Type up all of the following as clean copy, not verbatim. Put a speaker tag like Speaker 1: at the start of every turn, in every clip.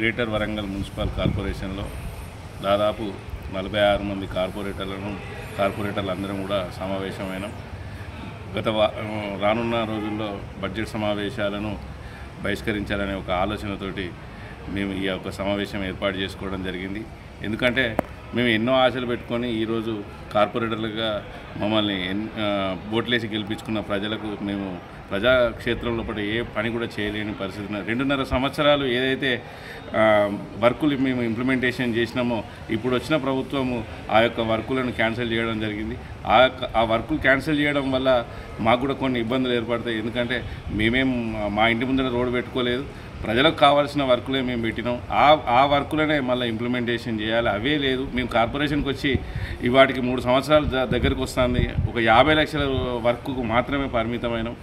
Speaker 1: Greater Warangal municipal కార్పొరేషన్లో దాదాపు 46 మంది కార్పొరేటర్లు అందరం కూడా సమావేశమైనాం. రానున్న రోజుల్లో బడ్జెట్ సమావేశాలను బహిష్కరించాలనే ఒక ఆలోచనతోటి మేము ఈ యొక్క సమావేశం ఏర్పాటు చేసుకోవడం జరిగింది. ఎందుకంటే మేము ఎన్నో ఆశలు పెట్టుకొని ఈరోజు కార్పొరేటర్లుగా మమ్మల్ని ఓట్లేసి గెలిపించుకున్న ప్రజలకు మేము ప్రజాక్షేత్రంలో పడి ఏ పని కూడా చేయలేని పరిస్థితి. 2.5 సంవత్సరాలు ఏదైతే వర్కులు మేము ఇంప్లిమెంటేషన్ చేసినామో ఇప్పుడు వచ్చిన ప్రభుత్వము ఆ యొక్క వర్కులను క్యాన్సిల్ చేయడం జరిగింది. ఆ వర్కులు క్యాన్సిల్ చేయడం వల్ల మాకు కూడా కొన్ని ఇబ్బందులు ఏర్పడతాయి. ఎందుకంటే మా ఇంటి ముందర రోడ్డు పెట్టుకోలేదు, ప్రజలకు కావాల్సిన వర్కులే మేము పెట్టినాం. ఆ వర్కులనే మళ్ళీ ఇంప్లిమెంటేషన్ చేయాలి. అవే లేదు. మేము కార్పొరేషన్కి వచ్చి ఇవాటికి 3 సంవత్సరాలు దగ్గరికి వస్తుంది. ఒక 50 లక్షల వర్క్కు మాత్రమే పరిమితమైనాం.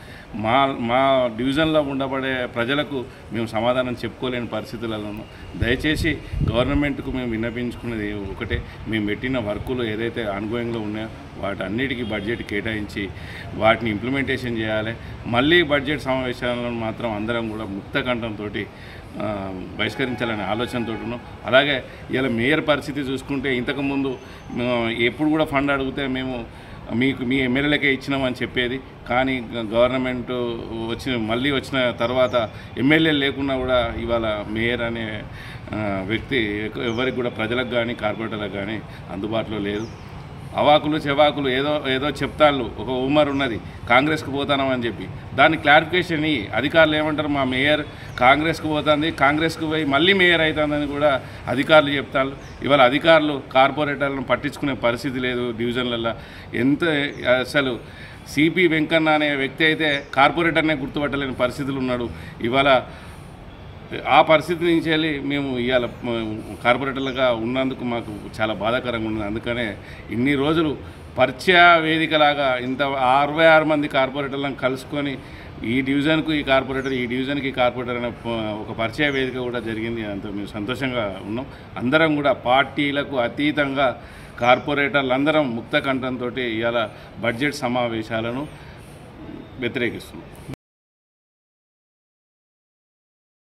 Speaker 1: మా డివిజన్లో ఉండబడే ప్రజలకు మేము సమాధానం చెప్పుకోలేని పరిస్థితులలో ఉన్నాం. దయచేసి గవర్నమెంట్కు మేము విన్నపించుకున్నది ఒకటే, మేము పెట్టిన వర్కులు ఏదైతే ఆన్గోయింగ్లో ఉన్నాయో వాటన్నిటికీ బడ్జెట్ కేటాయించి వాటిని ఇంప్లిమెంటేషన్ చేయాలి. మళ్ళీ బడ్జెట్ సమావేశాలను మాత్రం అందరం కూడా ముక్త కంఠంతో బహిష్కరించాలనే ఆలోచనతో ఉన్నాం. అలాగే ఇలా మేయర్ పరిస్థితి చూసుకుంటే ఇంతకుముందు ఎప్పుడు కూడా ఫండ్ అడిగితే మేము మీ ఎమ్మెల్యేలకే ఇచ్చినామని చెప్పేది. కానీ గవర్నమెంట్ మళ్ళీ వచ్చిన తర్వాత ఎమ్మెల్యేలు లేకున్నా కూడా ఇవాళ మేయర్ అనే వ్యక్తి ఎవరికి కూడా ప్రజలకు కానీ కార్పొరేటర్లకు కానీ అందుబాటులో లేదు. అవాకులు చెవాకులు ఏదో చెప్తాళ్ళు. ఒక ఉమర్ ఉన్నది కాంగ్రెస్కి పోతానమని చెప్పి దాన్ని క్లారిఫికేషన్ ఇయ్యి. అధికారులు ఏమంటారు, మా మేయర్ కాంగ్రెస్కి పోతుంది, కాంగ్రెస్కి పోయి మళ్ళీ మేయర్ అవుతుందని కూడా అధికారులు చెప్తాళ్ళు. ఇవాళ అధికారులు కార్పొరేటర్లను పట్టించుకునే పరిస్థితి లేదు డివిజన్లలో. అసలు సిపి వెంకన్న అనే వ్యక్తి అయితే కార్పొరేటర్నే గుర్తుపట్టలేని పరిస్థితులు ఉన్నాడు. ఇవాళ ఆ పరిస్థితి నుంచి వెళ్ళి మేము ఇవాళ కార్పొరేటర్లుగా ఉన్నందుకు మాకు చాలా బాధాకరంగా ఉన్నది. అందుకనే ఇన్ని రోజులు పరిచయ వేదికలాగా ఇంత 66 మంది కార్పొరేటర్లను కలుసుకొని ఈ డివిజన్కు ఈ కార్పొరేటర్, ఈ డివిజన్కి ఈ కార్పొరేటర్ అనే ఒక పరిచయ వేదిక కూడా జరిగింది. అంత మేము సంతోషంగా ఉన్నాం. అందరం కూడా పార్టీలకు అతీతంగా కార్పొరేటర్లు అందరం ముక్త కంఠంతో ఇవాళ బడ్జెట్ సమావేశాలను వ్యతిరేకిస్తున్నాం.